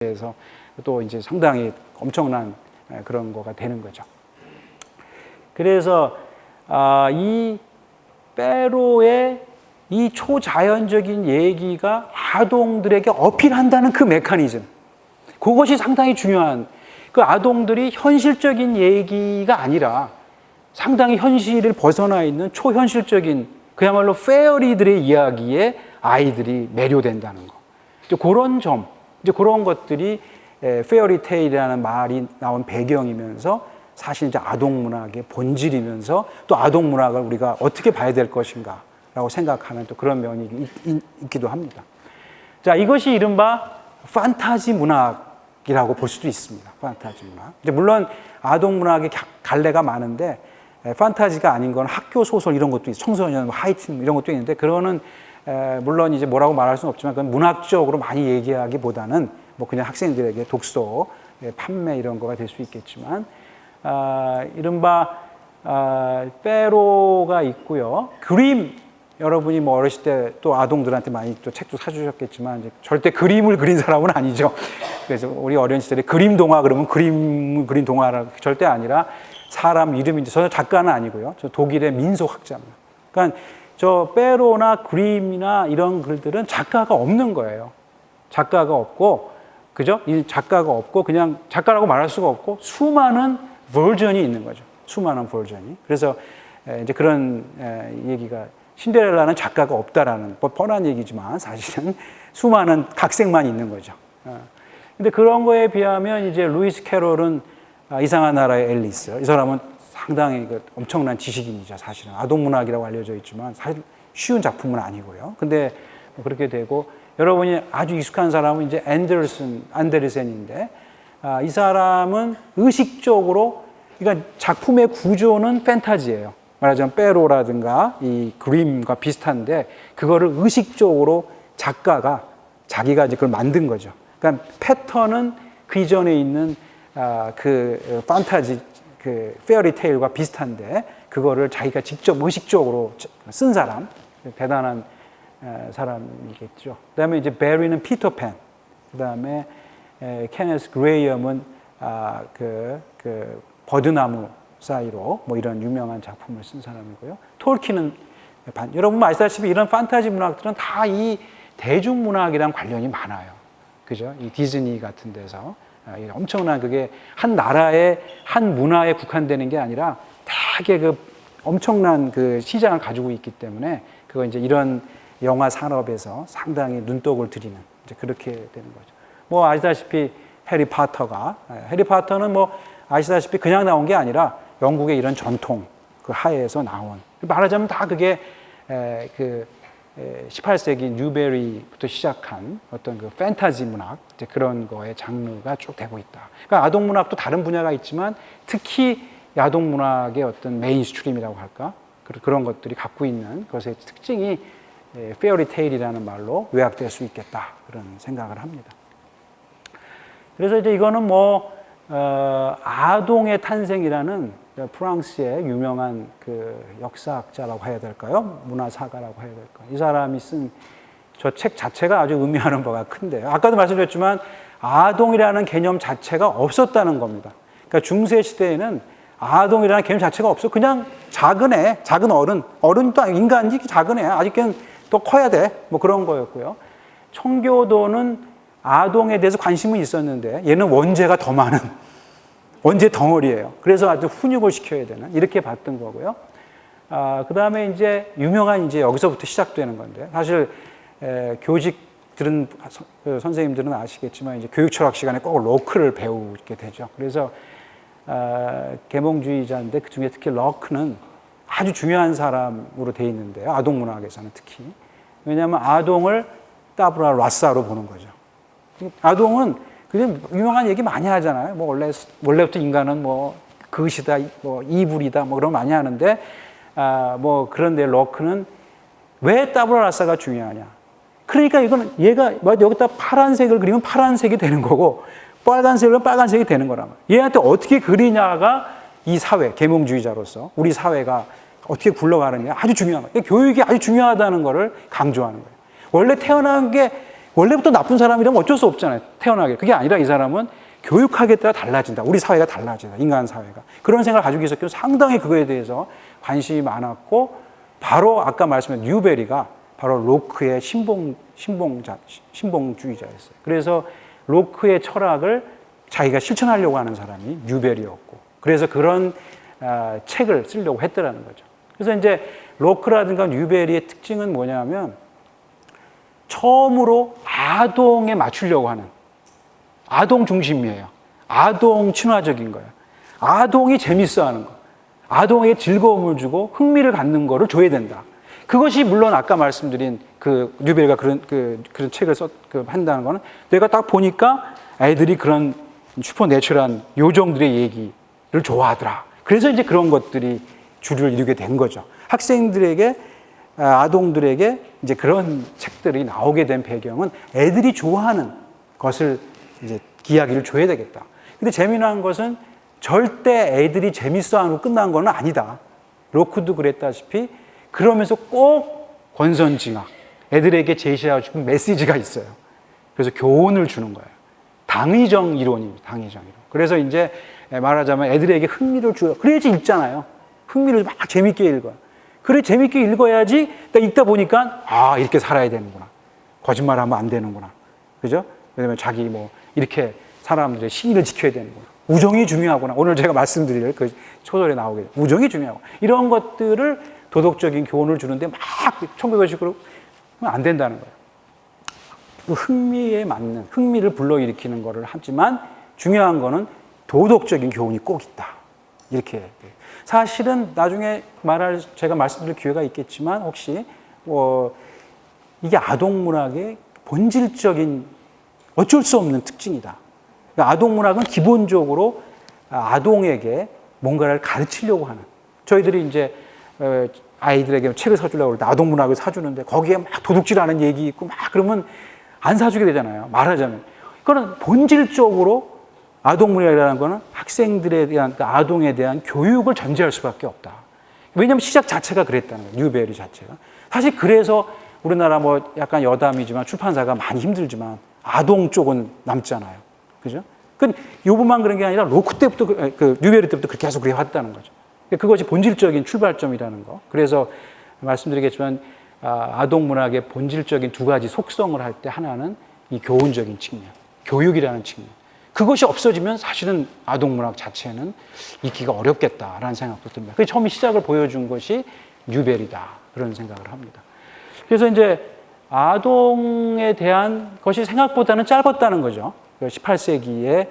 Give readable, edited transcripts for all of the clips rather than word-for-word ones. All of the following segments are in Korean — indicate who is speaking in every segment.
Speaker 1: 대해서 또 이제 상당히 엄청난 그런 거가 되는 거죠. 그래서 이 페로의 이 초자연적인 얘기가 아동들에게 어필한다는 그 메커니즘, 그것이 상당히 중요한, 그 아동들이 현실적인 얘기가 아니라 상당히 현실을 벗어나 있는 초현실적인 그야말로 페어리들의 이야기에 아이들이 매료된다는 거. 이제 그런 점, 이제 그런 것들이 페어리테일이라는 말이 나온 배경이면서 사실 이제 아동문학의 본질이면서 또 아동문학을 우리가 어떻게 봐야 될 것인가 라고 생각하는 또 그런 면이 있기도 합니다. 자, 이것이 이른바 판타지 문학이라고 볼 수도 있습니다. 판타지 문학. 이제 물론 아동문학의 갈래가 많은데 판타지가 아닌 건 학교 소설 이런 것도 있어요. 청소년, 하이틴 이런 것도 있는데 그거는 물론 이제 뭐라고 말할 수는 없지만 그건 문학적으로 많이 얘기하기보다는 뭐 그냥 학생들에게 독서, 판매 이런 거가 될 수 있겠지만 이른바 페로가 있고요. 그림, 여러분이 뭐 어렸을 때 또 아동들한테 많이 또 책도 사주셨겠지만 이제 절대 그림을 그린 사람은 아니죠. 그래서 우리 어린 시절에 그림 동화 그러면 그림 그린 동화라 절대 아니라 사람 이름인지, 저 작가는 아니고요. 저 독일의 민속학자입니다. 그러니까 저 페로나 그림이나 이런 글들은 작가가 없는 거예요. 작가가 없고, 그죠? 이 작가가 없고 그냥 작가라고 말할 수가 없고 수많은 버전이 있는 거죠. 수많은 버전이. 그래서 이제 그런 얘기가, 신데렐라는 작가가 없다라는 뻔한 얘기지만 사실은 수많은 각색만 있는 거죠. 근데 그런 거에 비하면 이제 루이스 캐롤은 이상한 나라의 앨리스, 이 사람은 상당히 엄청난 지식인이죠. 사실은 아동문학이라고 알려져 있지만 사실 쉬운 작품은 아니고요. 근데 그렇게 되고, 여러분이 아주 익숙한 사람은 이제 안데르센인데 이 사람은 의식적으로, 그러니까 작품의 구조는 판타지예요. 말하자면 페로라든가 이 그림과 비슷한데 그거를 의식적으로 작가가 자기가 이제 그걸 만든 거죠. 그러니까 패턴은 그 이전에 있는 그 판타지, 그 페어리테일과 비슷한데 그거를 자기가 직접 의식적으로 쓴 사람, 대단한 사람이겠죠. 그다음에 이제 베리는 피터팬, 그다음에 케네스 그레이엄은 그 버드나무 사이로 뭐 이런 유명한 작품을 쓴 사람이고요. 톨킨은 여러분 아시다시피 이런 판타지 문학들은 다 이 대중문학이랑 관련이 많아요. 그죠? 이 디즈니 같은 데서 엄청난, 그게 한 나라의 한 문화에 국한되는 게 아니라 되게 그 엄청난 그 시장을 가지고 있기 때문에 그거 이제 이런 영화 산업에서 상당히 눈독을 들이는 이제 그렇게 되는 거죠. 뭐 아시다시피 해리포터는 뭐 아시다시피 그냥 나온 게 아니라 영국의 이런 전통 그 하에서 나온, 말하자면 다 그게 그 18세기 뉴베리부터 시작한 어떤 그 판타지 문학, 이제 그런 거의 장르가 쭉 되고 있다. 그러니까 아동 문학도 다른 분야가 있지만 특히 아동 문학의 어떤 메인스트림이라고 할까, 그런 것들이 갖고 있는 것의 특징이 페어리테일이라는 말로 요약될 수 있겠다, 그런 생각을 합니다. 그래서 이제 이거는 뭐 아동의 탄생이라는 프랑스의 유명한 그 역사학자라고 해야 될까요? 문화사가라고 해야 될까요? 이 사람이 쓴 저 책 자체가 아주 의미하는 바가 큰데요. 아까도 말씀드렸지만 아동이라는 개념 자체가 없었다는 겁니다. 그러니까 중세 시대에는 아동이라는 개념 자체가 없어. 그냥 작은 애, 작은 어른도 인간이 작은 애, 아직은 더 커야 돼. 뭐 그런 거였고요. 청교도는 아동에 대해서 관심은 있었는데 얘는 원죄가 더 많은 원죄 덩어리예요. 그래서 아주 훈육을 시켜야 되는, 이렇게 봤던 거고요. 그 다음에 이제 유명한 이제 여기서부터 시작되는 건데, 사실 교직들은 선생님들은 아시겠지만 이제 교육 철학 시간에 꼭 로크를 배우게 되죠. 그래서 계몽주의자인데 그 중에 특히 럭크는 아주 중요한 사람으로 돼 있는데요. 아동 문학에서는 특히. 왜냐하면 아동을 따브라 라사로 보는 거죠. 아동은 그냥 유명한 얘기 많이 하잖아요. 뭐 원래부터 인간은 뭐 그것이다, 뭐 이불이다, 뭐 그런 거 많이 하는데 뭐 그런데 럭크는 왜 따브라 라사가 중요하냐? 그러니까 이거는 얘가 여기다 파란색을 그리면 파란색이 되는 거고 빨간색을 그리면 빨간색이 되는 거란 말이에요. 얘한테 어떻게 그리냐가 이 사회, 계몽주의자로서 우리 사회가 어떻게 굴러가느냐 아주 중요한 거예요. 교육이 아주 중요하다는 것을 강조하는 거예요. 원래 태어난 게 원래부터 나쁜 사람이라면 어쩔 수 없잖아요. 태어나게. 그게 아니라 이 사람은 교육하기에 따라 달라진다. 우리 사회가 달라진다. 인간 사회가. 그런 생각을 가지고 있었기 때문에 상당히 그거에 대해서 관심이 많았고, 바로 아까 말씀드린 뉴베리가 바로 로크의 신봉주의자였어요. 그래서 로크의 철학을 자기가 실천하려고 하는 사람이 뉴베리였고, 그래서 그런 책을 쓰려고 했더라는 거죠. 그래서 이제 로크라든가 뉴베리의 특징은 뭐냐면 처음으로 아동에 맞추려고 하는, 아동 중심이에요. 아동 친화적인 거예요. 아동이 재밌어하는 거, 아동에게 즐거움을 주고 흥미를 갖는 거를 줘야 된다. 그것이 물론 아까 말씀드린 그 뉴베리가 그런 책을 한다는 거는, 내가 딱 보니까 애들이 그런 슈퍼내추럴한 요정들의 얘기를 좋아하더라. 그래서 이제 그런 것들이 주류를 이루게 된 거죠. 학생들에게, 아동들에게 이제 그런 책들이 나오게 된 배경은 애들이 좋아하는 것을 이제 이야기를 줘야 되겠다. 근데 재미난 것은 절대 애들이 재밌어 하고 끝난 건 아니다. 로크도 그랬다시피 그러면서 꼭 권선징악, 애들에게 제시하고 싶은 메시지가 있어요. 그래서 교훈을 주는 거예요. 당위정 이론입니다. 당위정 이론. 그래서 이제 말하자면 애들에게 흥미를 줘요. 그래야지 읽잖아요. 흥미를 막 재밌게 읽어요. 그래 재밌게 읽어야지 읽다 보니까 이렇게 살아야 되는구나. 거짓말하면 안 되는구나. 그죠? 왜냐면 자기 뭐 이렇게 사람들의 신의를 지켜야 되는구나. 우정이 중요하구나. 오늘 제가 말씀드릴 그 초절에 나오게 돼요. 우정이 중요하고 이런 것들을 도덕적인 교훈을 주는데 막 1900식으로 하면 안 된다는 거예요. 그 흥미에 맞는, 흥미를 불러일으키는 거를 하지만 중요한 거는 도덕적인 교훈이 꼭 있다. 이렇게. 사실은 나중에 제가 말씀드릴 기회가 있겠지만 혹시 이게 아동문학의 본질적인 어쩔 수 없는 특징이다. 그러니까 아동문학은 기본적으로 아동에게 뭔가를 가르치려고 하는, 저희들이 이제 아이들에게 책을 사주려고 할 때 아동문학을 사주는데 거기에 막 도둑질하는 얘기 있고 막 그러면 안 사주게 되잖아요. 말하자면. 그거는 본질적으로 아동문학이라는 거는 학생들에 대한, 그러니까 아동에 대한 교육을 전제할 수밖에 없다. 왜냐하면 시작 자체가 그랬다는 거예요. 뉴베리 자체가. 사실 그래서 우리나라 뭐 약간 여담이지만 출판사가 많이 힘들지만 아동 쪽은 남잖아요. 그죠? 요것만 그런 게 아니라 로크 때부터, 뉴베리 때부터 그렇게 계속 그래 왔다는 거죠. 그것이 본질적인 출발점이라는 거. 그래서 말씀드리겠지만 아동문학의 본질적인 두 가지 속성을 할 때 하나는 이 교훈적인 측면, 교육이라는 측면. 그것이 없어지면 사실은 아동문학 자체는 있기가 어렵겠다라는 생각도 듭니다. 그 처음 시작을 보여준 것이 뉴베리다. 그런 생각을 합니다. 그래서 이제 아동에 대한 것이 생각보다는 짧았다는 거죠. 18세기에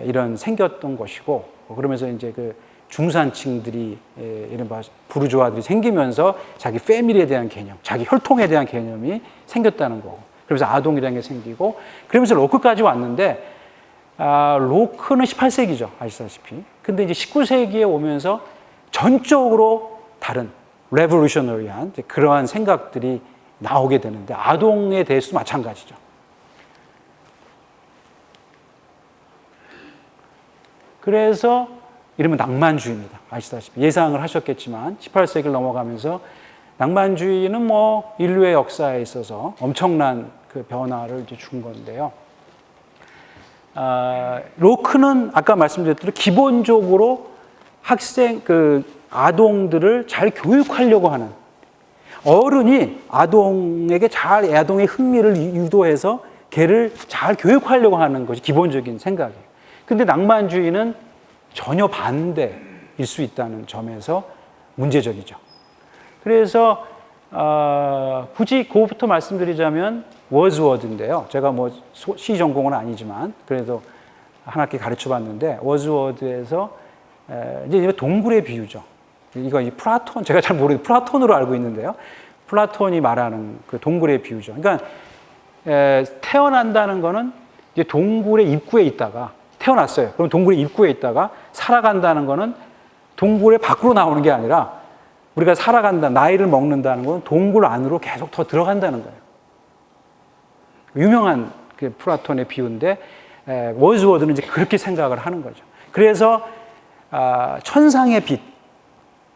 Speaker 1: 이런 생겼던 것이고, 그러면서 이제 그 중산층들이, 이른바 부르주아들이 생기면서 자기 패밀리에 대한 개념, 자기 혈통에 대한 개념이 생겼다는 거고, 그러면서 아동이라는 게 생기고, 그러면서 로크까지 왔는데, 로크는 18세기죠. 아시다시피. 근데 이제 19세기에 오면서 전적으로 다른 레볼루셔너리한 그러한 생각들이 나오게 되는데, 아동에 대해서도 마찬가지죠. 그래서 이름은 낭만주의입니다. 아시다시피 예상을 하셨겠지만 18세기를 넘어가면서 낭만주의는 뭐 인류의 역사에 있어서 엄청난 그 변화를 이제 준 건데요. 로크는 아까 말씀드렸듯이 기본적으로 아동들을 잘 교육하려고 하는, 어른이 아동에게 아동의 흥미를 유도해서 걔를 잘 교육하려고 하는 것이 기본적인 생각이에요. 근데 낭만주의는 전혀 반대일 수 있다는 점에서 문제적이죠. 그래서 굳이 그거부터 말씀드리자면 워즈워드인데요. 제가 뭐 시 전공은 아니지만 그래도 한 학기 가르쳐봤는데, 워즈워드에서 이제 동굴의 비유죠. 이거 플라톤, 제가 잘 모르겠는데 플라톤으로 알고 있는데요. 플라톤이 말하는 그 동굴의 비유죠. 그러니까 태어난다는 거는 이제 동굴의 입구에 있다가 태어났어요. 그럼 동굴의 입구에 있다가 살아간다는 거는 동굴의 밖으로 나오는 게 아니라 우리가 살아간다, 나이를 먹는다는 건 동굴 안으로 계속 더 들어간다는 거예요. 유명한 그 플라톤의 비유인데, 워즈워드는 이제 그렇게 생각을 하는 거죠. 그래서 천상의 빛,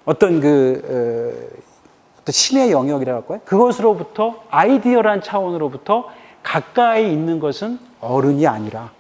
Speaker 1: 어떤 어떤 신의 영역이라고 할까요? 그것으로부터 아이디어란 차원으로부터 가까이 있는 것은 어른이 아니라